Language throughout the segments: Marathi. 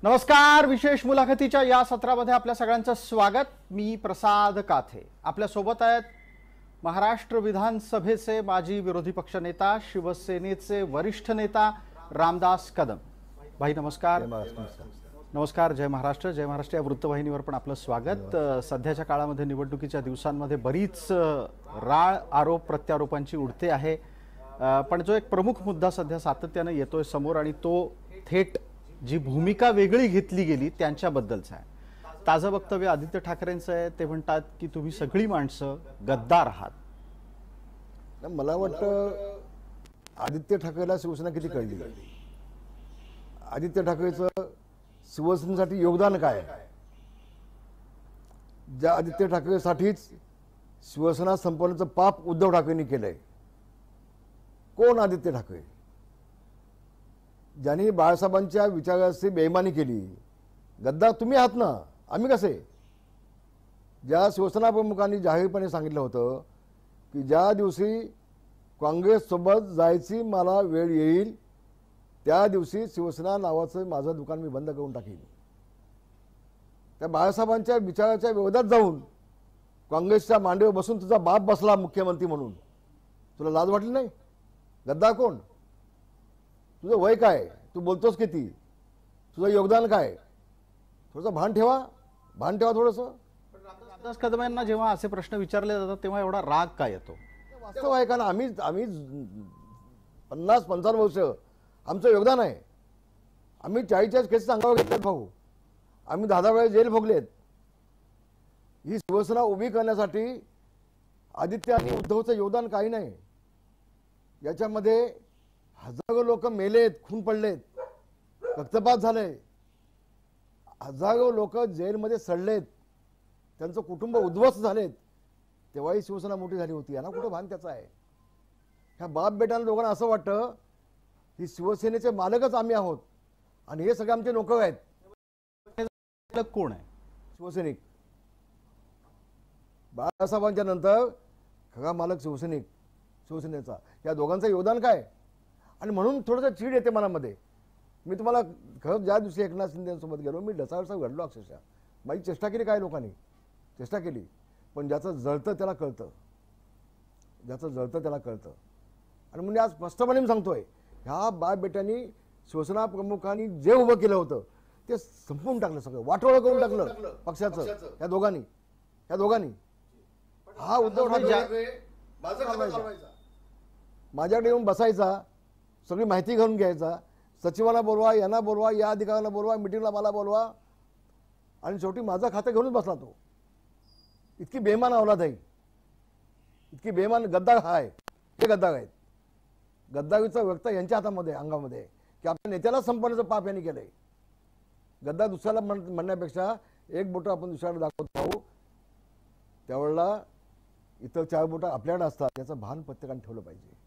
नमस्कार. विशेष मुलाखतीच्या या सत्रामध्ये आपल्या सगळ्यांचं स्वागत. मी प्रसाद काथे. आपल्या सोबत आहेत महाराष्ट्र विधानसभेचे माजी विरोधी पक्षनेता, शिवसेनेचे वरिष्ठ नेता रामदास कदम. भाई नमस्कार. नमस्कार. जय महाराष्ट्र. जय महाराष्ट्र या वृत्तवाहिनीवर पण आपलं स्वागत. सध्याच्या काळामध्ये निवडणुकीच्या दिवसांमध्ये बरीच राळ आरोप प्रत्यारोपांची उडते आहे, पण जो एक प्रमुख मुद्दा सध्या सातत्याने येतोय समोर आणि तो थेट जी भूमिका वेगळी घेतली गेली त्यांच्याबद्दलचं आहे. ताजं वक्तव्य आदित्य ठाकरेंचं आहे. ते म्हणतात की तुम्ही सगळी माणसं गद्दार आहात. मला वाटतं आदित्य ठाकरेला शिवसेना किती कळली, आदित्य ठाकरेचं शिवसेनेसाठी योगदान काय, ज्या आदित्य ठाकरेसाठीच शिवसेना संपवण्याचं पाप उद्धव ठाकरेंनी केलंय. कोण आदित्य ठाकरे? ज्यांनी बाळासाहेबांच्या विचाराची बेईमानी केली. गद्दार तुम्ही आहात ना, आम्ही कसे? ज्या शिवसेना प्रमुखांनी जाहीरपणे सांगितलं होतं की ज्या दिवशी काँग्रेससोबत जायची मला वेळ येईल त्या दिवशी शिवसेना नावाचं माझं दुकान मी बंद करून टाकीन. त्या बाळासाहेबांच्या विचाराच्या विरोधात जाऊन काँग्रेसच्या मांडीवर बसून तुझा बाप बसला मुख्यमंत्री म्हणून, तुला लाज वाटली नाही? गद्दार कोण? तुझं वय काय? तू बोलतोस किती? तुझं योगदान काय? थोडंसं भान ठेवा, भान ठेवा थोडंसं. रामदास कदम यांना जेव्हा असे प्रश्न विचारले जातात तेव्हा एवढा राग काय येतो? वास्तव आहे का ना, आम्ही 50-55 वर्ष आमचं योगदान आहे. आम्ही 40 केसेस अंगावर घेतल्यात भाऊ. आम्ही 10 वेळा जेल भोगलेत. ही शिवसेना उभी करण्यासाठी आदित्य आणि उद्धवचं योगदान काही नाही. याच्यामध्ये हजारो लोक मेलेत, खून पडलेत, रक्तपात झाले, हजारो लोक जेलमध्ये सडलेत, त्यांचं कुटुंब उद्ध्वस्त झालेत. तेव्हाही शिवसेना मोठी झाली होती. यांना कुठं भान त्याचं आहे? ह्या बाप बेटांना दोघांना असं वाटतं की शिवसेनेचे मालकच आम्ही आहोत आणि हे सगळे आमचे नोकर आहेत. कोण आहे? शिवसैनिक. बाळासाहेबांच्या नंतर खरा मालक शिवसेनेचा. या दोघांचं योगदान काय? आणि म्हणून थोडंसं चीड येते मनामध्ये. मी तुम्हाला खरं ज्या दिवशी एकनाथ शिंदेसोबत गेलो मी ढसाळसा घडलो अक्षरशः. माझी चेष्टा केली काय लोकांनी? चेष्टा केली. पण ज्याचं जळतं त्याला कळतं, ज्याचं जळतं त्याला कळतं. आणि म्हणजे आज स्पष्टपणे मी सांगतोय, ह्या बाप बेट्यांनी शिवसेना प्रमुखांनी जे उभं केलं होतं ते संपवून टाकलं, सगळं वाटोळं करून टाकलं पक्षाचं. ह्या दोघांनी हा उद्धव ठाकरे माझ्याकडे येऊन बसायचा, सगळी माहिती घेऊन घ्यायचा, सचिवांना बोलवा, यांना बोलवा, या अधिकाऱ्यांना बोलवा, मिटिंगला मला बोलवा, आणि शेवटी माझं खातं घेऊनच बसला तो. इतकी बेमान औलाद आहे, इतकी बेमान गद्दार आहे. हे गद्दार आहेत. गद्दारीचा व्यक्त यांच्या हातामध्ये, अंगामध्ये, की आपल्या नेत्याला संपवण्याचं पाप यांनी केलंय. गद्दार दुसऱ्याला म्हणण्यापेक्षा एक बोटं आपण दुसऱ्याला दाखवत राहू, त्यावेळेला इतर 4 बोटं आपल्याकडे असतात. त्याचं भान प्रत्येकाने ठेवलं पाहिजे.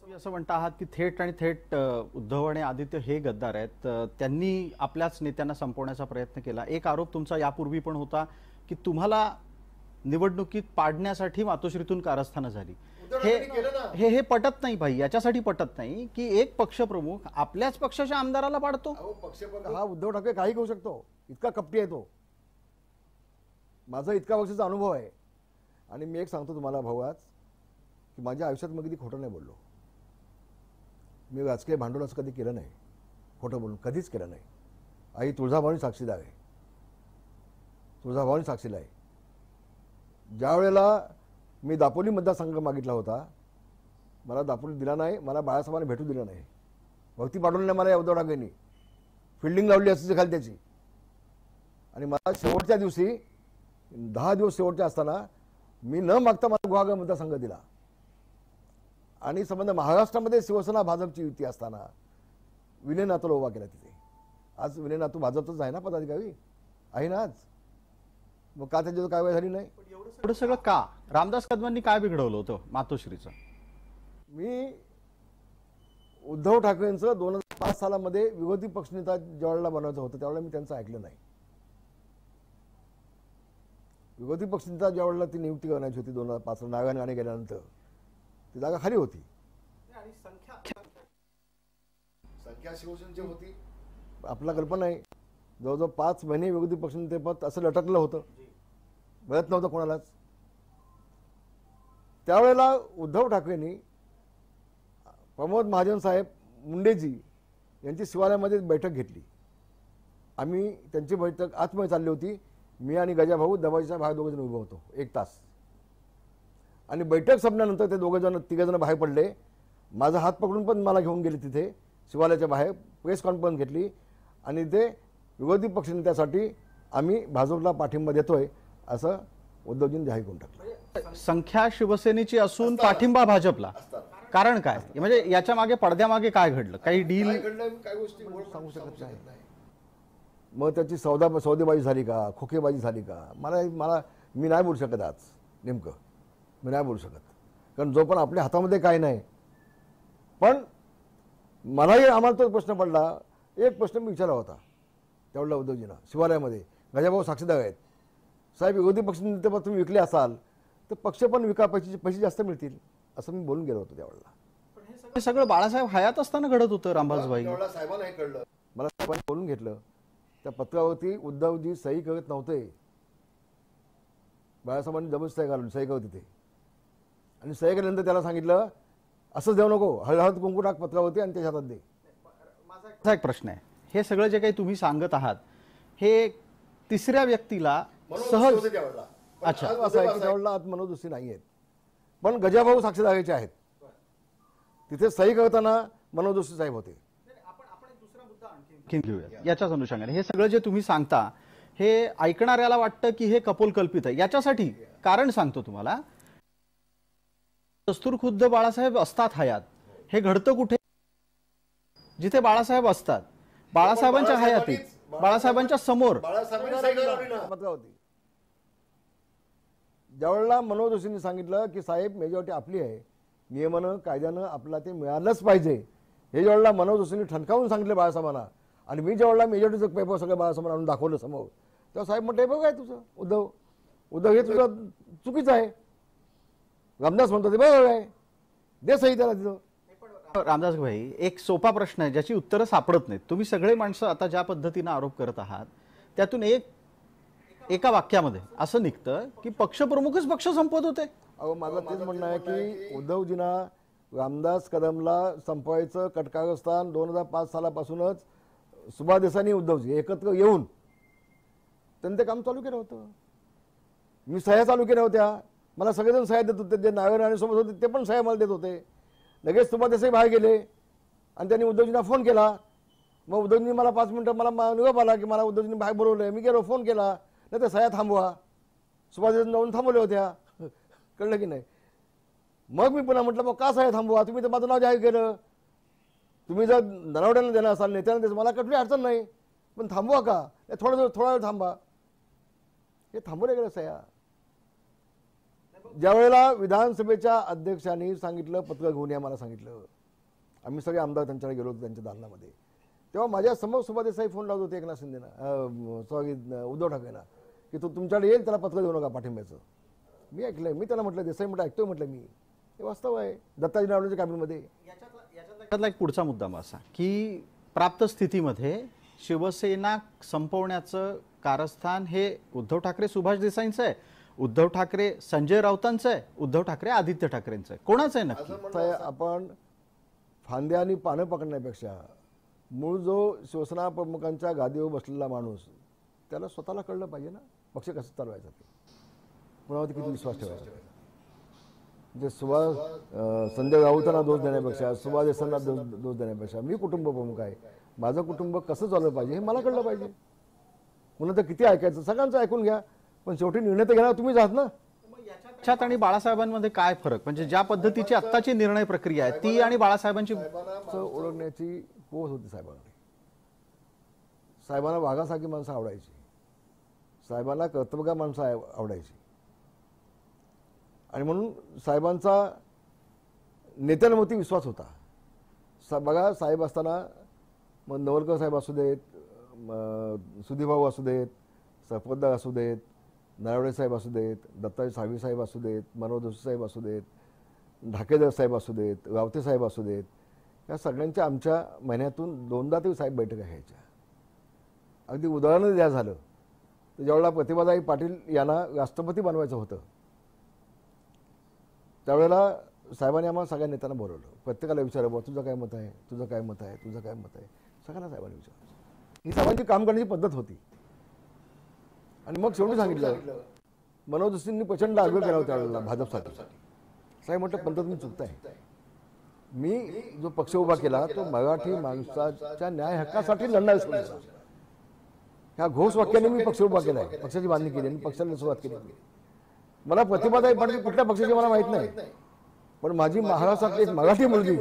तुम्ही असं म्हणता आहात की थेट उद्धव आणि आदित्य हे गद्दार आहेत. त्यांनी आपल्याच नेत्यांना संपवण्याचा प्रयत्न केला. एक आरोप तुमचा यापूर्वी पण होता की तुम्हाला निवडणुकीत पाडण्यासाठी मातोश्रीतून कारस्थानं झाली. हे पटत नाही भाई. याच्यासाठी पटत नाही की एक पक्षप्रमुख आपल्याच पक्षाच्या आमदाराला पाडतो. हा उद्धव ठाकरे काही करू शकतो, इतका कपटी आहे तो. माझा इतका वर्षाचा अनुभव आहे. आणि मी एक सांगतो तुम्हाला भाऊ आज, की माझ्या आयुष्यात मी कधी खोटं नाही बोललो. मी राजकीय भांडवल असं कधी केलं नाही, खोटं बोलून कधीच केलं नाही. आई तुळजाभवानी साक्षीदार आहे, तुळजाभवानी साक्षीला आहे. ज्या वेळेला मी दापोली मतदारसंघ मागितला होता, मला दापोली दिला नाही, मला बाळासाहेबांनी भेटू दिलं नाही, भक्ती पाठवली नाही मला या उद्धव ठाकरेंनी. फिल्डिंग लावली असती खाली त्याची. आणि मला शेवटच्या दिवशी 10 दिवस शेवटचे असताना मी न मागता मला गुहागर मतदारसंघ दिला. आणि संबंध महाराष्ट्रामध्ये शिवसेना भाजपची युती असताना विनय नातूला उभा केला तिथे. आज विनय नातू भाजपचाच आहे ना, पदाधिकारी आहे ना आज. मग का त्याच्यावर कारवाई झाली नाही? एवढं सगळं का? रामदास कदमांनी काय बिघडवलं होतं मातोश्रीचं? मी उद्धव ठाकरेंचं 2005 सालामध्ये विरोधी पक्षनेता ज्यावेळेला बनवायचं होतं त्यावेळेला मी त्यांचं ऐकलं नाही. विरोधी पक्षनेता ज्यावेळेला ती नियुक्ती करण्याची होती 2005 नारायण राणे गेल्यानंतर, ती जागा खाली होती. संख्या शिवसेनेची होती, आपला कल्पना आहे, जवळजवळ 5 महिने विरोधी पक्षनेतेपद असं लटकलं होतं, मिळत नव्हतं कोणालाच. त्यावेळेला उद्धव ठाकरेंनी प्रमोद महाजन साहेब मुंडेजी यांची शिवालयामध्ये बैठक घेतली. आम्ही त्यांची बैठक आतमध्ये चालली होती. मी आणि गजाभाऊ दरवाजाच्या बाहेर दोघंजण उभं होतो 1 तास. आणि बैठक संपल्यानंतर ते तिघंजण बाहेर पडले. माझा हात पकडून पण मला घेऊन गेले तिथे शिवालयाच्या बाहेर. प्रेस कॉन्फरन्स घेतली आणि ते विरोधी पक्षनेत्यासाठी आम्ही भाजपला पाठिंबा देतोय असं उद्धवजींनी जाहीर करून टाकलं. संख्या शिवसेनेची असून पाठिंबा भाजपला, कारण काय? म्हणजे याच्या मागे पडद्यामागे काय घडलं? काही डील काही गोष्टी सांगू शकत नाही. मग त्याची सौदेबाजी झाली का, खोकेबाजी झाली का, मी नाही बोलू शकत. आज नेमकं मी नाही बोलू शकत, कारण जो पण आपल्या हातामध्ये काय नाही. पण मलाही आम्हाला तो प्रश्न पडला. एक प्रश्न मी विचारला होता त्यावेळेला उद्धवजींना शिवालयामध्ये. गजाभाऊ साक्षीदार आहेत. साहेब, विरोधी पक्षनेतेपद तुम्ही विकले असाल तर पक्ष पण विका, पैसे जास्त मिळतील असं मी बोलून गेलो होतो त्यावेळेला. हे सगळं बाळासाहेब हयात असताना घडत होतं रामबाजबाई. साहेबांना हे कळलं, मला साहेबांनी बोलून घेतलं. त्या पत्रावरती उद्धवजी सही करत नव्हते. बाळासाहेबांनी जबरदस्त सही करत होते. आणि सही केल्यानंतर त्याला सांगितलं असं देऊ नको, हळहळद कुंकू टाक पत्रावरती आणि त्याच्या हातात दे. माझा एक प्रश्न आहे, हे सगळं जे काही तुम्ही सांगत आहात हे तिसऱ्या व्यक्तीला सहज अच्छा असं आहे की त्यावेळेला आत मनोदृष्टी नाही आहेत, पण गजाभाऊ साक्षीदाराचे आहेत. तिथे सही करताना मनोदृष्टी साहेब होते. घेऊया याच्याच अनुषंगाने. हे सगळं जे तुम्ही सांगता हे ऐकणाऱ्याला वाटतं की हे कपोलकल्पित आहे. याच्यासाठी कारण सांगतो तुम्हाला. दस्तूर खुद्द बाळासाहेब असतात हयात. हे घडतं कुठे? जिथे बाळासाहेब असतात, बाळासाहेबांच्या हयातीत, बाळासाहेबांच्या समोर. ज्यावेळेला मनोज जोशींनी सांगितलं की साहेब मेजॉरिटी आपली आहे, नियमानं कायद्यानं आपल्याला ते मिळालंच पाहिजे, हे ज्यावेळेला मनोज जोशींनी ठणकावून सांगितलं बाळासाहेबांना, आणि मी ज्यावेळेला मेजॉरिटीचं पेपर सगळं बाळासाहेबांना आणून दाखवलं समोर, तेव्हा साहेब म्हटलं हे बघ काय तुझं उद्धव हे तुझं चुकीचं आहे. रामदास म्हणतो ते बरोबर आहे, दे सही त्याला तिथं. रामदास भाई, एक सोपा प्रश्न आहे ज्याची उत्तरं सापडत नाहीत. तुम्ही सगळे माणसं आता ज्या पद्धतीनं आरोप करत आहात त्यातून एका वाक्यामध्ये असं निघतं की पक्षप्रमुखच पक्ष संपवत होते. अहो, माझं तेच म्हणणं आहे की उद्धवजींना रामदास कदमला संपवायचं कटकारस्थान 2005 सालापासूनच सुभाष देसाई उद्धवजी एकत्र येऊन त्यांनी ते काम चालू केलं होतं. मी सह्या चालू केल्या होत्या. मला सगळेजण सह्या देत होते. जे नावे सोबत होते ते पण सह्या मला देत होते. लगेच सुभाष देसाई बाहेर गेले आणि त्यांनी उद्धवजींना फोन केला. मग उद्धवजींनी मला 5 मिनिटं मला निरोप आला की मला उद्धवजींनी बाहेर बोलवलंय. मी गेलो, फोन केला, नाही तर सह्या थांबवा. सुभाष देसाई जाऊन थांबवल्या होत्या. कळलं की नाही? मग मी पुन्हा म्हटलं मग का सह्या थांबवा, तुम्ही तर माझं नाव जाहीर केलं. तुम्ही जर दनावड्यानं देणार असाल, नेत्यांना द्यायचं, मला कुठली अडचण नाही, पण थांबवा का? थोडा वेळ थांबा. हे थांबवले गेलं सह्या. ज्यावेळेला विधानसभेच्या अध्यक्षांनी सांगितलं पत्र घेऊन या, मला सांगितलं, आम्ही सगळे आमदार त्यांच्याकडे गेलो होतो त्यांच्या दालनामध्ये, तेव्हा माझ्या समोर सुभाष देसाई फोन लावत होते एकनाथ शिंदेना, सॉरी उद्धव ठाकरेंना, की तो तुमच्याकडे येईल, त्याला पत्र देऊ नका पाठिंब्याचं. मी ऐकलंय. मी त्याला म्हटलं देसाई म्हटलं ऐकतोय म्हटलं मी, हे वास्तव आहे दत्ताजी नावडेच्या कॅबिनेटमध्ये. याच्यातला एक पुढचा मुद्दा मग असा की प्राप्त स्थितीमध्ये शिवसेना संपवण्याचं कारस्थान हे उद्धव ठाकरे सुभाष देसाईंचं आहे, उद्धव ठाकरे संजय राऊतांचं आहे, उद्धव ठाकरे आदित्य ठाकरेंचं आहे, कोणाचं आहे नक्की? आपण फांद्या आणि पानं पकडण्यापेक्षा मूळ जो शिवसेना प्रमुखांच्या गादीवर बसलेला माणूस, त्याला स्वतःला कळलं पाहिजे ना पक्ष कसं चालवायचा, ते कोणावरती किती विश्वास ठेवायचा. म्हणजे संजय राऊतांना दोष देण्यापेक्षा, सुभाष देसाईंना दोष देण्यापेक्षा मी कुटुंब प्रमुख आहे, माझं कुटुंब कसं चालवलं पाहिजे हे मला कळलं पाहिजे. म्हणून तर किती ऐकायचं, सगळ्यांचं ऐकून घ्या, पण शेवटी निर्णय तर घेणार तुम्हीच आहात ना. याच्यात आणि बाळासाहेबांमध्ये काय फरक? म्हणजे ज्या पद्धतीची आत्ताची निर्णय प्रक्रिया आहे ती आणि बाळासाहेबांची ओळखण्याची पोच होती साहेबांकडे. साहेबांना वाघासारखी माणसं आवडायची, साहेबांना कर्तबगार माणसं आवडायची, आणि म्हणून साहेबांचा नेत्यांवरती विश्वास होता. बघा साहेब असताना मग नवलकर साहेब असू देत, सुधीभाऊ असू देत, सफदर असू देत, नरवडे साहेब असू देत, दत्ताजी साळवी साहेब असू देत, मनोज जोशी साहेब असू देत, ढाकेदर साहेब असू देत, रावते साहेब असू देत, या सगळ्यांच्या आमच्या महिन्यातून 2दा तरी साहेब बैठका घ्यायच्या. अगदी उदाहरण द्या झालं तर ज्यावेळेला प्रतिभाताई पाटील यांना राष्ट्रपती बनवायचं होतं त्यावेळेला साहेबांनी आम्हाला सगळ्या नेत्यांना बोलवलं, प्रत्येकाला विचारलं बुवा तुझं काय मत आहे, तुझं काय मत आहे, तुझं काय मत आहे, सगळ्यांना साहेबांनी विचारलं. ही साहेबांची काम करण्याची पद्धत होती. आणि मग शेवटी सांगितलं, मनोज जोशींनी प्रचंड आग्रह केला होता त्यावेळेला भाजपसाठी. साहेब म्हटलं पंत तुम्ही चुकताय, मी जो पक्ष उभा केला तो मराठी माणसाच्या न्याय हक्कासाठी लढणार होता. ह्या घोषवाक्याने मी पक्ष उभा केलाय, पक्षाची बांधणी केली, मी पक्षाला सुरुवात केली. मला प्रतिभाताई पाटील कुठल्या पक्षाची मला माहित नाही, पण माझी महाराष्ट्रातली एक मराठी मुलगी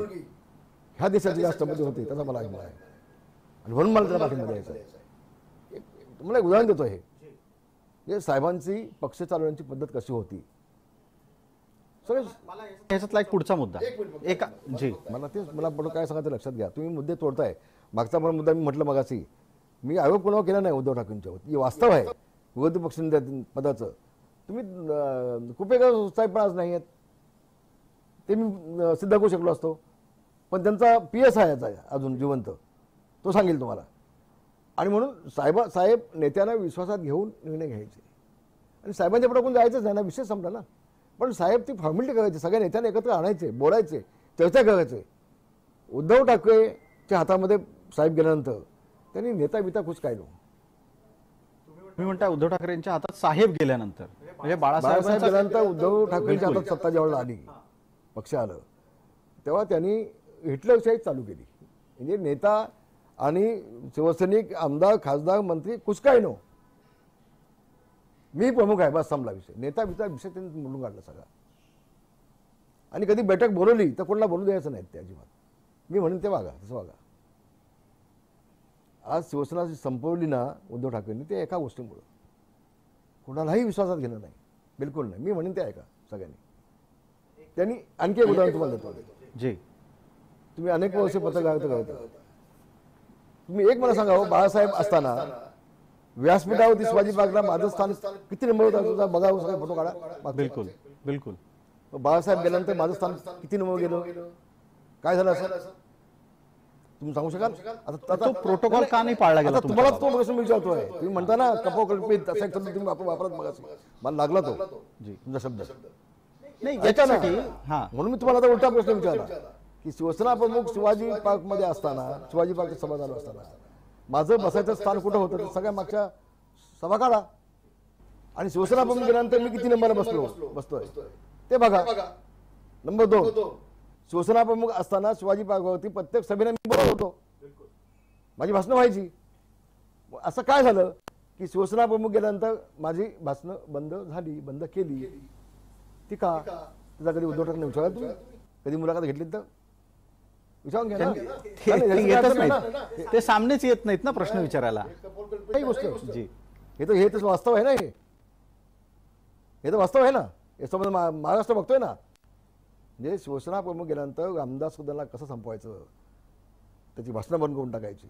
ह्या देशाची राष्ट्रपती होती त्याचा मला अभिमान आहे आणि म्हणून मला त्याला पाठिंबा द्यायचा आहे. तुम्हाला एक उदाहरण देतो. हे साहेबांची पक्ष चालवण्याची पद्धत कशी होती. सगळे ह्याच्यातला एक पुढचा मुद्दा एका जी मला पुढे काय सांगायचं लक्षात घ्या. तुम्ही मुद्दे तोडताय. मागचा पण मुद्दा मी म्हटलं मगाशी, मी आरोप कोणावर केला नाही उद्धव ठाकरेंच्यावर, ही वास्तव आहे विरोधी पक्ष पदाचं. तुम्ही कुपेकर साहेब पण आज नाही आहेत, ते मी सिद्ध करू शकलो असतो, पण त्यांचा PS आहे अजून जिवंत, तो सांगेल तुम्हाला. आणि म्हणून साहेब नेत्यांना विश्वासात घेऊन निर्णय घ्यायचे आणि साहेबांच्या पुढे कोण जायचंच नाही ना, विषय संपला ना. पण साहेब ती फॉर्मॅलिटी करायची, सगळ्या नेत्यांना एकत्र आणायचे, बोलायचे, चर्चा करायचे. उद्धव ठाकरेच्या हातामध्ये साहेब गेल्यानंतर त्यांनी नेता बिता कुछ काय नो. तुम्ही म्हणता उद्धव ठाकरेंच्या हातात साहेब गेल्यानंतर म्हणजे बाळासाहेब गेल्यानंतर उद्धव ठाकरेंच्या हातात सत्ता ज्यावेळेला आली, पक्ष आलं, तेव्हा त्यांनी हिटलरशाही चालू केली. म्हणजे नेता आणि शिवसैनिक, आमदार, खासदार, मंत्री कुछ काय नो, मी प्रमुख आहे, बस संपला विषय. नेता बिता विषय त्यांनी मोडून काढला सगळा. आणि कधी बैठक बोलवली तर कोणाला बोलू द्यायचं नाही ते अजिबात. मी म्हणेन ते वागा, तसं वागा. आज शिवसेना संपवली ना उद्धव ठाकरेंनी, ते एका गोष्टीमुळं कोणालाही विश्वासात घेणं नाही, बिलकुल नाही. मी म्हणेन ते ऐका सगळ्यांनी. त्यांनी आणखी एक उदाहरण तुम्हाला देतो. जी तुम्ही अनेक वर्ष पत्रकारिता करता, तुम्ही एक मला सांगा, बाळासाहेब असताना व्यासपीठावरती शिवाजी पार्कला माझं स्थान किती नंबर होता तुझा, बघा सगळे फोटो काढा. बिलकुल बिलकुल. बाळासाहेब गेल्यानंतर माझं स्थान किती नंबर गेलं, काय झालं असं तुम्ही सांगू शकाल? आता तो प्रोटोकॉल का नाही पाळला गेला? तुम्हाला तो प्रश्न विचारतोय. तुम्ही म्हणता ना कपोकल्पित असा एक शब्द तुम्ही वापरत बघा, मला लागला तो तुमचा शब्द नाही याच्यासाठी. हा, म्हणून मी तुम्हाला आता उलटा प्रश्न विचारला की शिवसेना प्रमुख शिवाजी पार्कमध्ये असताना, शिवाजी पार्कची सभा चालू असताना माझं बसायचं स्थान कुठं होतं, तर सगळ्या मागच्या सभा काढा. आणि शिवसेना प्रमुख गेल्यानंतर मी किती नंबरला बसतोय ते बघा. नंबर 2, शिवसेना प्रमुख असताना शिवाजी पार्कवरती प्रत्येक सभेने मी बोलत होतो, माझी भाषणं व्हायची. असं काय झालं की शिवसेना प्रमुख गेल्यानंतर माझी भाषणं बंद केली ती का? त्याचा कधी उद्धव ठाकरे विचारा, तुम्ही कधी मुलाखत घेतली तर विचारून घ्या ना. ते सामनेच येत नाहीत ना प्रश्न विचारायला. काही गोष्ट जी, हे तर वास्तव आहे ना. हे तर वास्तव आहे ना. याच्यामध्ये महाराष्ट्र बघतोय ना. म्हणजे शिवसेना प्रमुख गेल्यानंतर रामदास कदमला कसं संपवायचं, त्याची भाषणं बंद करून टाकायची.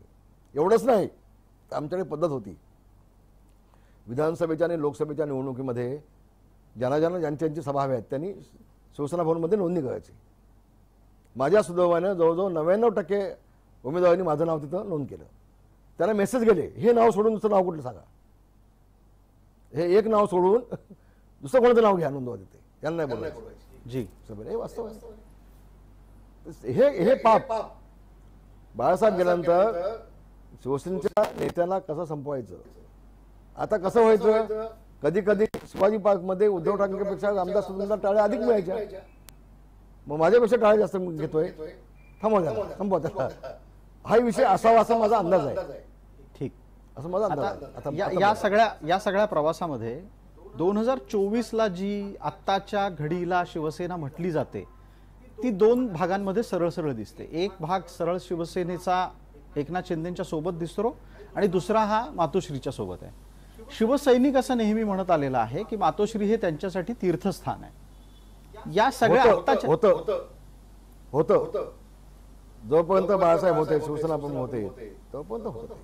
एवढंच नाही, तर आमच्याकडे पद्धत होती विधानसभेच्या आणि लोकसभेच्या निवडणुकीमध्ये ज्यांची सभा हव्या आहेत त्यांनी शिवसेना भवनमध्ये नोंदणी करायची. माझ्या सुदैवानं जवळजवळ 99% उमेदवारांनी माझं नाव तिथं नोंद केलं. त्यांना मेसेज गेले, हे नाव सोडून दुसरं नाव कुठलं सांगा, हे एक नाव सोडून दुसरं कोणाचं नाव घ्या नोंदवा तिथे, त्यांना नाही बोलायचं. जी, हे वास्तव आहे. हे पाप बाळासाहेब गेल्यानंतर शिवसेनेच्या नेत्यांना कसं संपवायचं. आता कसं व्हायचं, कधी कधी शिवाजी पार्कमध्ये उद्धव ठाकरेपेक्षा रामदास कदमला टाळ्या अधिक मिळायच्या. मग माझ्यापेक्षा टाळ्या जास्त घेतोय, संपवा त्याला. हा विषय असावा असा माझा अंदाज आहे. ठीक, असं माझा अंदाज आहे. या सगळ्या प्रवासामध्ये 2024ला जी आत्ताच्या घडीला शिवसेना म्हटली जाते ती 2 भागांमध्ये सरळ सरळ दिसते. एक भाग सरळ शिवसेनेचा एकनाथ शिंदेच्या सोबत दिसतो आणि दुसरा हा मातोश्रीच्या सोबत आहे. शिवसैनिक असं नेहमी म्हणत आलेला आहे की मातोश्री हे त्यांच्यासाठी तीर्थस्थान आहे. या सगळ्या होतं जोपर्यंत बाळासाहेब होते, शिवसेना प्रमुख होते, तोपर्यंत होतं.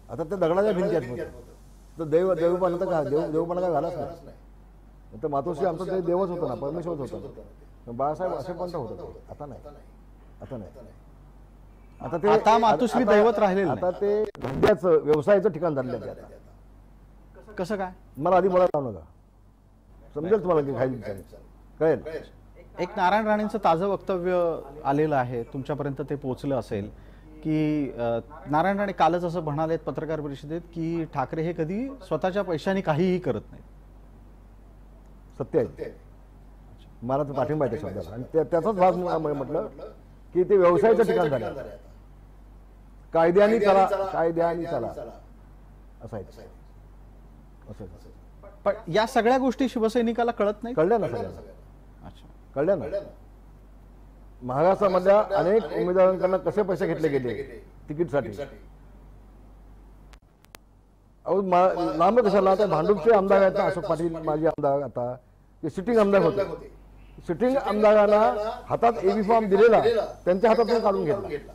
आता त्या दगडाच्या भिंती आहेत, तर देवपणा काय झालाच नाही. तर मातोश्री आमचं ते देवच होतं ना, परमेश्वरच होतं. बाळासाहेब असे पण होतं. आता नाही. आता मातोश्री दैवत राहिलेलं आता ते धंद्याचं व्यवसायाचं ठिकाण झालेलं आहे आता. कसं काय? मला आधी मला लावू नका, समजेल तुम्हाला की काही कळेल. एक नारायण राणेंचं ताजं वक्तव्य आलेलं आहे, तुमच्यापर्यंत ते पोहोचलं असेल की नारायण राणे कालच असं म्हणालेत पत्रकार परिषदेत की ठाकरे हे कधी स्वतःच्या पैशाने काहीही करत नाहीत. सत्य आहे, मला तर पाठिंबा आहे त्या शब्दाला. आणि त्याचाच भाग म्हटलं की ते व्यवसायाचं ठिकाण झालं. कायद्याने चला, कायद्याने चला असं आहे. असं पण या सगळ्या गोष्टी शिवसैनिकाला कळत नाही. कळल्या ना सगळ्यांना, अच्छा, कळल्या ना. महाराष्ट्रामधल्या अनेक उमेदवारांकडनं कसे पैसे घेतले गेले तिकीटसाठी. अहो लांब कशाला, त्या भांडूपचे आमदार आहेत ना, अशोक पाटील माजी आमदार, आता ते सिटिंग आमदार होते. सिटिंग आमदारांना हातात एबी फॉर्म दिलेला त्यांच्या हातातून काढून घेतला.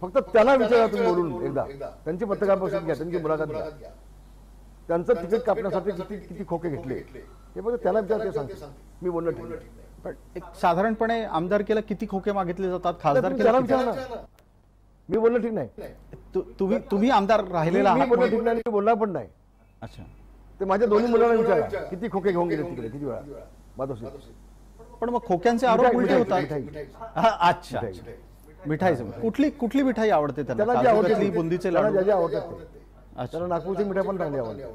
फक्त त्यांना विचारा तुम्ही बोलून एकदा, त्यांची पत्रकार परिषद घ्या, त्यांची मुलाखत घ्या. त्यांचं तिकीट कापण्यासाठी किती खोके घेतले हे बघा, त्यांना विचार ते सांगते. मी बोलणं ठीक नाही. पण एक साधारणपणे आमदारकीला किती खोके मागितले जातात, खासदार त्याला विचारा ना. मी बोलणं ठीक नाही. तुम्ही आमदार राहिलेला मी बोलणं ठीक नाही, मी बोलणार पण नाही. अच्छा, ते माझ्या दोन्ही मुलांना विचारा किती खोके घेऊन गेले तिकडे, किती वेळा मातोश्री. पण मग खोक्यांचे आरोप उलटे होतात. मिठाई. अच्छा, मिठाईचं कुठली मिठाई आवडते त्यांना? त्याला जे आवडते काजू कतली, बुंदीचे त्याला लाडू? ज्या आवडतात ते. अच्छा, त्याला नागपूरची मिठाई पण चांगली आवडते,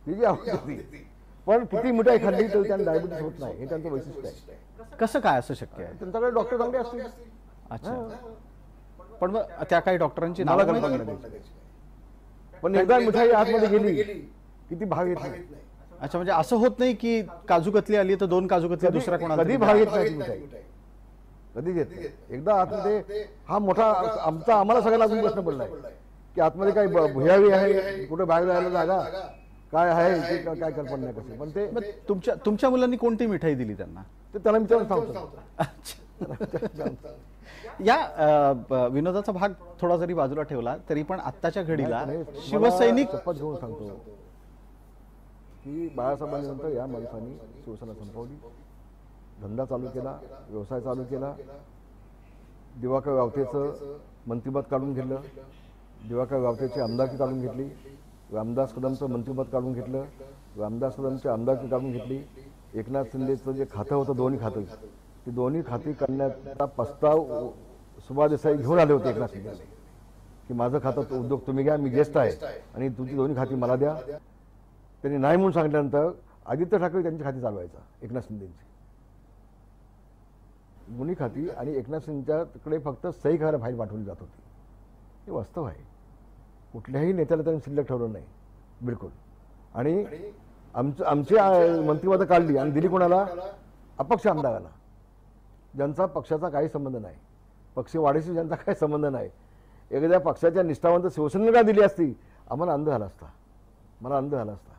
ती जी आवडते ती. पण किती मिठाई खाल्ली तर त्यांना डायबिटीस होत नाही, हे त्यांचं वैशिष्ट्य आहे. कसं काय असं शक्य आहे? त्यांच्याकडे डॉक्टर चांगले असतील. अच्छा, पण मग त्या काही डॉक्टरांची मला नावं कल्पना माहिती? नाही. पण एकदा मिठाई आतमध्ये गेली किती भाग येत नाही. अच्छा, म्हणजे असं होत नाही की काजू कतली आली तर दोन काजू कतली दुसऱ्या कोणाला कधी तरी भाग येत नाही ती मिठाई, कधीच येत नाही. एकदा आतमध्ये हा मोठा आम्हाला सगळ्यांना अजून प्रश्न पडलाय की आतमध्ये काही भुयावी आहे, कुठे बाहेर जायला जागा काय आहे ते काय कल्पना नाही कशी. पण ते मग तुमच्या मुलांनी कोणती मिठाई दिली त्यांना? ते त्याला विचारून सांगतो. अच्छा. या विनोदाचा भाग थोडा जरी बाजूला ठेवला तरी पण आत्ताच्या घडीला शिवसैनिक शपथ घेऊन सांगतो की बाळासाहेबांनंतर या माणसांनी शिवसेना संपवली, धंदा चालू केला, व्यवसाय चालू केला. दिवाकर गावतेचं मंत्रिपद काढून घेतलं, दिवाकर गावतेची आमदारकी काढून घेतली, रामदास कदमचं मंत्रिपद काढून घेतलं, रामदास कदमची आमदारकी काढून घेतली. एकनाथ शिंदेचं जे खातं होतं, दोन्ही खातं, ती दोन्ही खाती करण्याचा प्रस्ताव सुभा देसाई घेऊन आले होते एकनाथ शिंदे की माझं खातं उद्योग तुम्ही घ्या, मी ज्येष्ठ आहे आणि तुमची दोन्ही खाती मला द्या. त्यांनी नाही म्हणून सांगितल्यानंतर आदित्य ठाकरे त्यांची खाती चालवायचा, एकनाथ शिंदेची दोन्ही खाती. आणि एकनाथ शिंदेच्याकडे फक्त सही करायला फाईल पाठवली जात होती. हे वास्तव आहे. कुठल्याही नेत्याला त्यांनी शिल्लक ठेवलं नाही बिलकुल. आणि आमची मंत्रिपदं काढली आणि दिली कोणाला? अपक्ष आमदारांना, ज्यांचा पक्षाचा काही संबंध नाही, पक्षी वाढीशी ज्यांचा काही संबंध नाही. एखाद्या पक्षाच्या निष्ठावंत शिवसेनेला दिली असती आम्हाला आनंद झाला असता, मला आनंद झाला असता.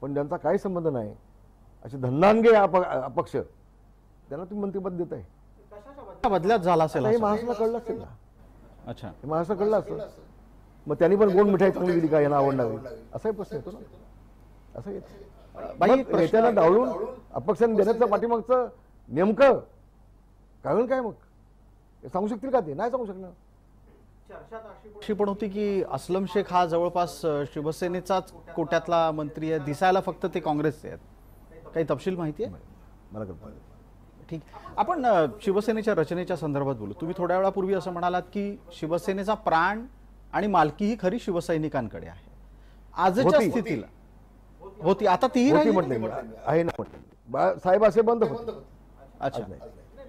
पण ज्यांचा काही संबंध नाही असे धन्नानगे अपक्ष, त्यांना तुम्ही मंत्रिपद देत आहे. बदल्यात झाला असेल हे असं. महाराष्ट्राला कळलं असेल ना. अच्छा, हे महाराष्ट्राला कळलं असतं. मग त्यांनी पण गोड मिठाई चांगली दिली का, यांना आवडणार असाही प्रश्न येतो ना. असं येत बाई, नेत्यांना डावळून अपक्षांनी देण्याचं पाठीमागचं नेमकं कारण काय? मग हे सांगू शकतील का? ते नाही सांगू शकणार. अशी पण होती की अस्लम शेख हा जवळपास शिवसेनेचाच कोट्यातला मंत्री आहे, दिसायला फक्त ते काँग्रेसचे आहेत. काही तपशील माहिती आहे? मला कल्पना. ठीक, आपण शिवसेनेच्या रचनेच्या संदर्भात बोलू. तुम्ही थोड्या वेळापूर्वी असं म्हणालात की शिवसेनेचा प्राण आणि मालकी ही खरी शिवसैनिकांकडे आहे. आजच्या स्थितीला होती, आता तीही होती राहिली? म्हटलं आहे ना, म्हटलं साहेब असे बंद होते. अच्छा,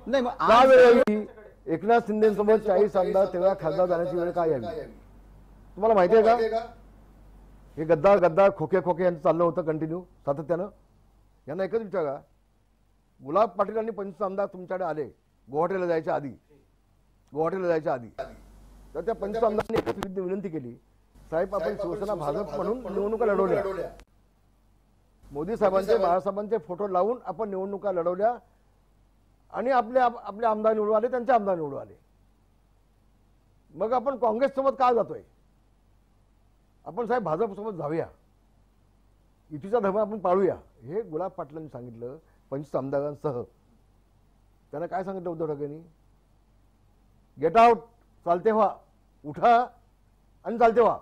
नाही मग त्यावेळी एकनाथ शिंदेसोबत 40 आमदार 13 खासदार जाण्याची वेळ काय आली तुम्हाला माहिती आहे का? हे गद्दार खोके यांचं चाललं होतं कंटिन्यू सातत्यानं. यांना एकच विचारा, गुलाब पाटील आणि 25 आमदार तुमच्याकडे आले गुवाहाटीला जायच्या आधी, तर त्या 25 आमदारांनी एकच विनंती केली, साहेब आपण शिवसेना भाजप म्हणून निवडणुका लढवल्या, मोदी साहेबांचे बाळासाहेबांचे फोटो लावून आपण निवडणुका लढवल्या आणि आपले आमदार निवडून आले, त्यांचे आमदार निवडून आले. मग आपण काँग्रेस सोबत का जातोय? आपण साहेब भाजप सोबत जाऊया, युतीचा धर्म आपण पाळूया. हे गुलाब पाटलांनी सांगितलं 25 आमदारांसह. त्यांना काय सांगितलं उद्धव ठाकरेंनी? गेट आउट, चालते व्हा, उठा आणि चालते व्हा.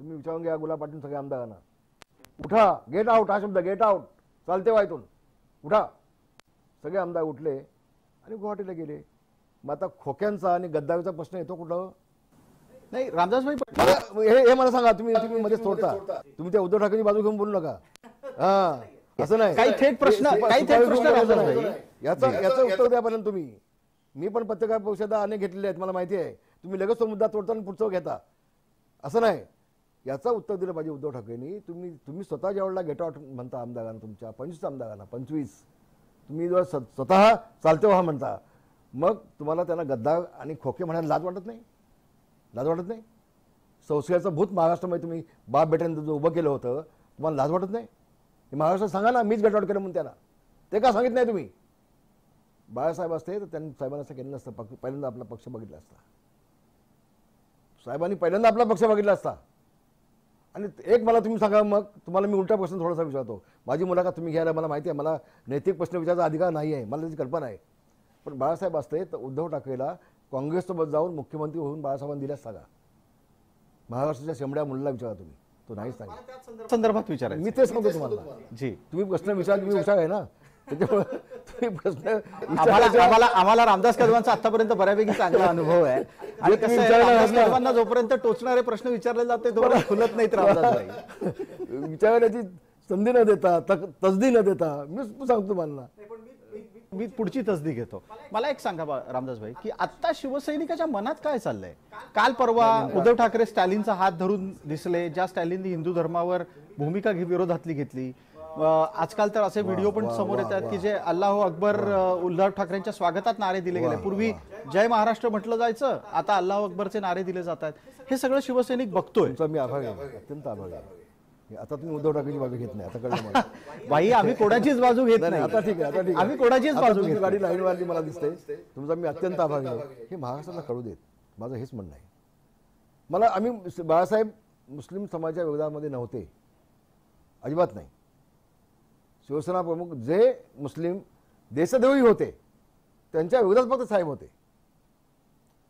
तुम्ही विचारून घ्या गुलाब पाटील सगळ्या आमदारांना. उठा, गेट आउट हा शब्द, गेट आउट, चालते व्हा इथून, उठा. सगळे आमदार उठले आणि गुवाहाटीला गेले. मग आता खोक्यांचा आणि गद्दारीचा प्रश्न येतो कुठं? नाही रामदासभाई, हे मला सांगा, तुम्ही मध्येच तोडता. तुम्ही त्या उद्धव ठाकरेची बाजू घेऊन बोलू नका. हा, असं नाही. काही थेट प्रश्न रामदासभाई, याचं उत्तर द्यापर्यंत तुम्ही. मी पण पत्रकार परिषदा अनेक घेतलेल्या आहेत, मला माहिती आहे. तुम्ही लगेच तो मुद्दा तोडता आणि पुढचं घेता, असं नाही. याचं उत्तर दिलं पाहिजे उद्धव ठाकरेंनी. तुम्ही स्वतः ज्यावेळेला गेट आउट म्हणता आमदारांना, तुमच्या 25 आमदारांना, 25 तुम्ही जर स्वतः चालते व्हा म्हणता, मग तुम्हाला त्यांना गद्दार आणि खोके म्हणायला लाज वाटत नाही? लाज वाटत नाही? संशयाचं भूत महाराष्ट्रामध्ये तुम्ही बाप बेट्यानं जो उभं केलं होतं, तुम्हाला लाज वाटत नाही? महाराष्ट्रात सांगा ना, मीच गेट आउट केलं म्हणून त्याला. ते का सांगितलं नाही तुम्ही? बाळासाहेब असते तर त्यांनी साहेबांना असं केलं नसतं. पहिल्यांदा आपला पक्ष बघितला असता. साहेबांनी पहिल्यांदा आपला पक्ष बघितला असता. आणि एक मला तुम्ही सांगा, मग तुम्हाला मी उलटा प्रश्न थोडासा विचारतो. माझी मुलाखत तुम्ही घ्यायला मला माहिती आहे, मला नैतिक प्रश्न विचारायचा अधिकार नाही आहे, मला त्याची कल्पना आहे. पण बाळासाहेब असते तर उद्धव ठाकरेला काँग्रेससोबत जाऊन मुख्यमंत्री होऊन बाळासाहेबांनी दिल्यास सांगा. महाराष्ट्राच्या शेंबड्या मुलाला विचारा तुम्ही, तो नाहीच सांगितलं. संदर्भात विचारायचं मी तेच सांगतो तुम्हाला. जी, तुम्ही प्रश्न विचार, तुम्ही हुशार आहे ना, त्याच्यामुळे तुम्ही प्रश्न आम्हाला रामदास कदमांचा आतापर्यंत बऱ्यापैकी चांगला अनुभव आहे. आणि कसं आहे, रामदास कदमांना जोपर्यंत टोचणारे प्रश्न विचारले जाते तोपर्यंत खुलत नाहीत रामदासभाई. विचारण्याची संधी न देता, तसदी न देता मी सांगतो तुम्हाला. मी पुढची तसदी घेतो. मला एक सांगा रामदासभाई, की आता शिवसैनिकाच्या मनात काय चाललंय? काल परवा उद्धव ठाकरे स्टॅलिनचा हात धरून दिसले, ज्या स्टॅलिननी हिंदू धर्मावर भूमिका विरोधातली घेतली. आजकाल तर असे व्हिडिओ पण समोर येतात की जे अल्लाह अकबर, उद्धव ठाकरेंच्या स्वागतात नारे दिले गेले. पूर्वी जय महाराष्ट्र म्हटलं जायचं, आता अल्लाह अकबरचे नारे दिले जात आहेत. हे सगळं शिवसैनिक बघतोय. तुमचा मी आभारी आहे, अत्यंत आभारी आहे. आता तुम्ही उद्धव ठाकरेची बाजू घेत नाही, आता कळलं मला. बाई, आम्ही कोणाचीच बाजू घेत नाही. आता ठीक आहे, आता ठीक आहे. आम्ही कोणाचीच बाजू घेत गाडी लाईन वाढली मला दिसते. तुमचा मी अत्यंत आभारी आहे. हे महाराष्ट्राला कळू देत, माझं हेच म्हणणं आहे. आम्ही बाळासाहेब मुस्लिम समाजाच्या विरोधामध्ये नव्हते, अजिबात नाही. शिवसेना प्रमुख जे मुस्लिम देशद्रोही होते त्यांच्या विरोधात फक्त साहेब होते,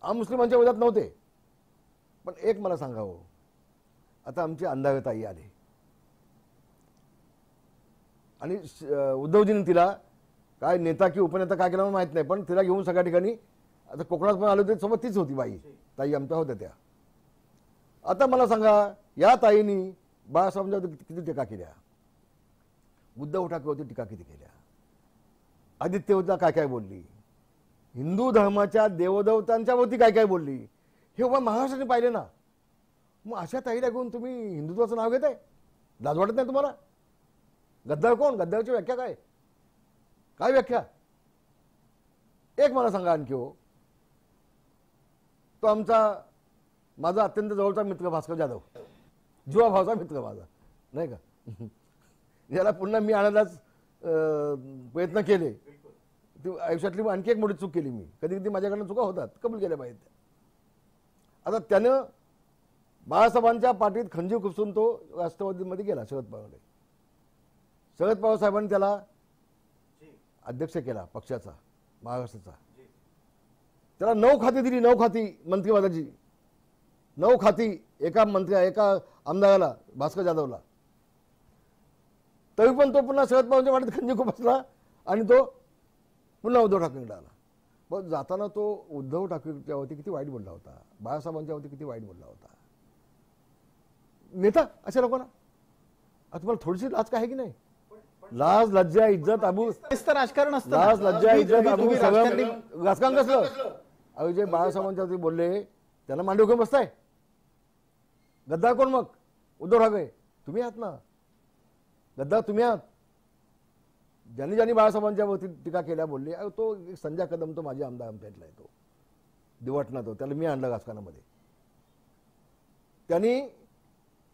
मुस्लिमांच्या विरोधात नव्हते. पण एक मला सांगावं, आता आमची अंधारताई आले आणि उद्धवजींनी तिला काय नेता की उपनेता काय केलं माहित नाही, पण तिला घेऊन सगळ्या ठिकाणी, आता कोकणात पण आलो ते सोबत तीच होती बाई, ताई आमच्या होत्या त्या. आता मला सांगा, या ताईंनी बाळासाहेबांच्या किती टीका केल्या, उद्धव ठाकरेवरती टीका किती केल्या, आदित्यवरती काय काय बोलली, हिंदू धर्माच्या देवदेवतांच्यावरती काय काय बोलली, हे उभा महाराष्ट्राने पाहिले ना. मग अशा ताईला घेऊन तुम्ही हिंदुत्वाचं नाव घेताय? लाज वाटत नाही तुम्हाला? गद्दार कोण? गद्दारची व्याख्या काय? काय व्याख्या? एक मला सांगा आणखी हो, तो माझा अत्यंत जवळचा मित्र भास्कर जाधव, जुवा भावचा मित्र माझा, नाही का, याला पुन्हा मी आणायलाच प्रयत्न केले. ती आयुष्यातली आणखी एक मोठी चूक केली मी. कधी कधी माझ्याकडनं चुका होतात, कबूल केल्या पाहिजेत. आता त्यानं बाळासाहेबांच्या पाठीत खंजीर खुपसून तो राष्ट्रवादीमध्ये गेला शरद पवारकडे. शरद पवार साहेबांनी त्याला अध्यक्ष केला पक्षाचा, महाराष्ट्राचा. त्याला 9 खाती दिली, 9 खाती मंत्रिपदाची, 9 खाती एका आमदाराला, भास्कर जाधवला. तरी पण तो पुन्हा शरद पवारांच्या पाठीत खंजीर खुपसला आणि तो पुन्हा उद्धव ठाकरेंकडे आला. पण जाताना तो उद्धव ठाकरेच्या वरती किती वाईट बोलला होता, बाळासाहेबांच्या वरती किती वाईट बोलला होता. नेता अशा लोकांना तुम्हाला थोडीशी लाज काय आहे की नाही? लाज, लज्जा, इज्जत, अबू राजकारण असतं. लाज, लज्जा, इज्जत, अबू सगळं राजकारण कसलं? अहो, जे बाळासाहेबांच्या वरती बोलले त्यांना मांडीवर घेऊन बसताय. गद्दार कोण मग? उद्धव ठाकरे. तुम्ही आहात ना गद्दार, तुम्ही आहात. ज्यांनी बाळासाहेबांच्या वरती टीका केल्या, बोलले. तो संजय कदम, तो माझे आमदार आमच्यातला आहे, तो दिवटना, तो त्याला मी आणलं राजकारणामध्ये. त्यांनी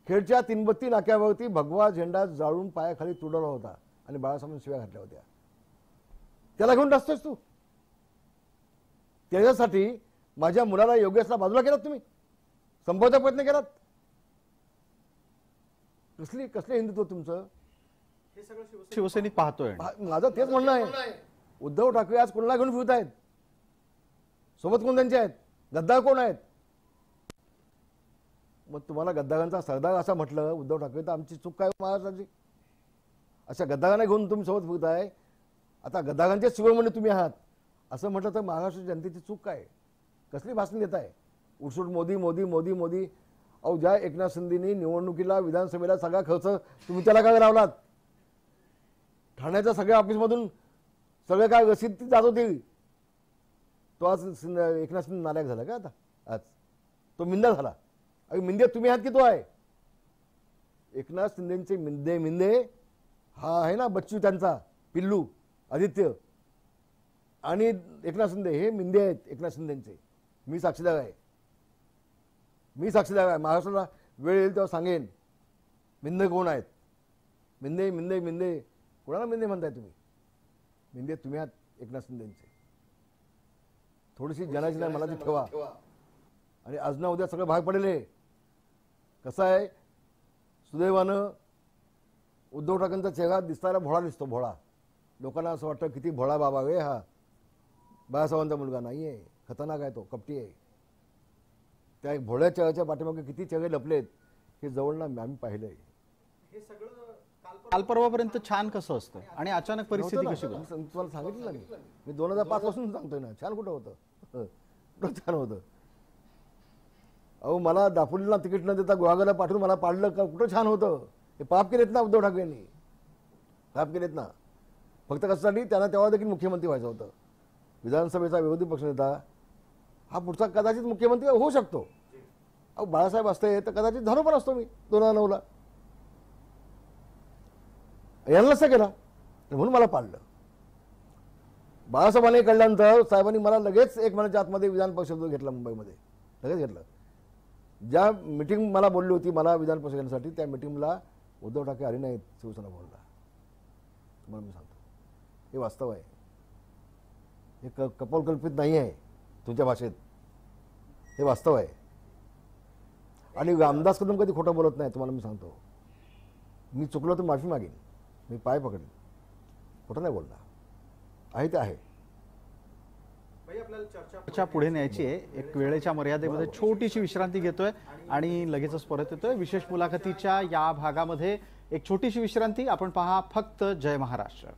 खेडच्या 332 नाक्यावरती भगवा झेंडा जाळून पायाखाली तुडवला होता आणि बाळासाहेबांनी शिव्या घातल्या होत्या. त्याला घेऊन रचतोस तू? त्याच्यासाठी माझ्या मुलाला योगेशला बाजूला केलात तुम्ही, संपवण्याचा प्रयत्न केलात. कसले हिंदुत्व तुमचं? हे सगळं शिवसैनिक पाहतोय. माझं तेच म्हणणं आहे, उद्धव ठाकरे आज कोणाला घेऊन फिरत आहेत? सोबत कोण त्यांचे आहेत? गद्दार कोण आहेत? मग तुम्हाला गद्दारांचा सरदार असं म्हटलं उद्धव ठाकरे, तर आमची चूक काय महाराष्ट्राची? अशा गद्दारांना घेऊन तुम्ही सोबत फिरताय. आता गद्दारांचे शिरोमणी तुम्ही आहात असं म्हटलं तर महाराष्ट्र जनतेची चूक काय? कसली भाषण देत आहे? उठसूट मोदी मोदी मोदी मोदी. अहो, ज्या एकनाथ शिंदेनी निवडणुकीला विधानसभेला सगळा खर्च तुम्ही त्याला काय लावलात? ठाण्याच्या सगळ्या ऑफिसमधून सगळे काय रसीद ती जात होती. तो आज एकनाथ शिंदे नालायक झाला का? आता आज तो मिंदा झाला. अरे मिंदे तुम्ही आहात की तो आहे? एकनाथ शिंदेचे मिंदे हा आहे ना, बच्चू त्यांचा पिल्लू आदित्य आणि एकनाथ शिंदे हे मिंदे आहेत एकनाथ शिंदेचे. मी साक्षीदार आहे. महाराष्ट्राला वेळ येईल तेव्हा सांगेन मिंदे कोण आहेत. मिंदे मिंदे मिंदे कोणाला मिंदे म्हणताय तुम्ही? मिंदे तुम्ही आहात एकनाथ शिंदेचे. थोडीशी जनाची नाही मला ती ठेवा. आणि आज ना उद्या सगळं भाग पडेल. कसं आहे, सुदैवानं उद्धव ठाकरेंचा चेहरा दिसताना भोळा दिसतो. भोळा. लोकांना असं वाटतं किती भोळा बाबा वे हा. बाळासाहेबांचा मुलगा नाही आहे, खतरनाक आहे, तो कपटी आहे. त्या भोळ्या चेहऱ्याच्या पाठीमागे किती चेहरे लपलेत हे जवळनं आम्ही पाहिलंय. हे सगळं काल परवापर्यंत छान कसं असतं आणि अचानक परिस्थिती कशी नव्हतं ना. तुम्हाला सांगितलं ना मी 2005 पासून सांगतोय ना. छान कुठं होतं? कुठं छान होतं? अहो, मला दापोलीला तिकीट न देता गुहागरला पाठवून मला पाडलं का? कुठं छान होतं? हे पाप केलेत ना उद्धव ठाकरेंनी. पाप केलेत ना. फक्त कशासाठी? त्यांना तेव्हा देखील मुख्यमंत्री व्हायचं होतं. विधानसभेचा विरोधी पक्षनेता हा पुढचा कदाचित मुख्यमंत्री होऊ शकतो. अहो, बाळासाहेब असते तर कदाचित झालो पण असतो मी 2009ला. यांना नसतं केला म्हणून मला पाडलं. बाळासाहेबांनी कळल्यानंतर साहेबांनी मला लगेच 1 महिन्याच्या आतमध्ये विधान परिषदेत घेतला. मुंबईमध्ये लगेच घेतलं. ज्या मिटिंग मला बोलली होती मला विधान परिषदेसाठी, त्या मिटिंगला उद्धव ठाकरे आले नाहीत. शिवसेना भवनला. तुम्हाला मी सांगतो हे वास्तव आहे. हे कपोलकल्पित नाही आहे तुमच्या भाषेत. हे वास्तव आहे. आणि रामदास कदम कधी खोटं बोलत नाही. तुम्हाला मी सांगतो. मी चुकलो तर माफी मागेन. मी पाय पकडेन. खोटं नाही बोलणार. आहे ते आहे. चर्चा पुढे न्यायची आहे. एक वेळेच्या मर्यादेमध्ये छोटीशी विश्रांती घेतोय आणि लगेचच परत येतोय. विशेष मुलाखतीच्या या भागामध्ये एक छोटीशी विश्रांती. आपण पहा फक्त जय महाराष्ट्र.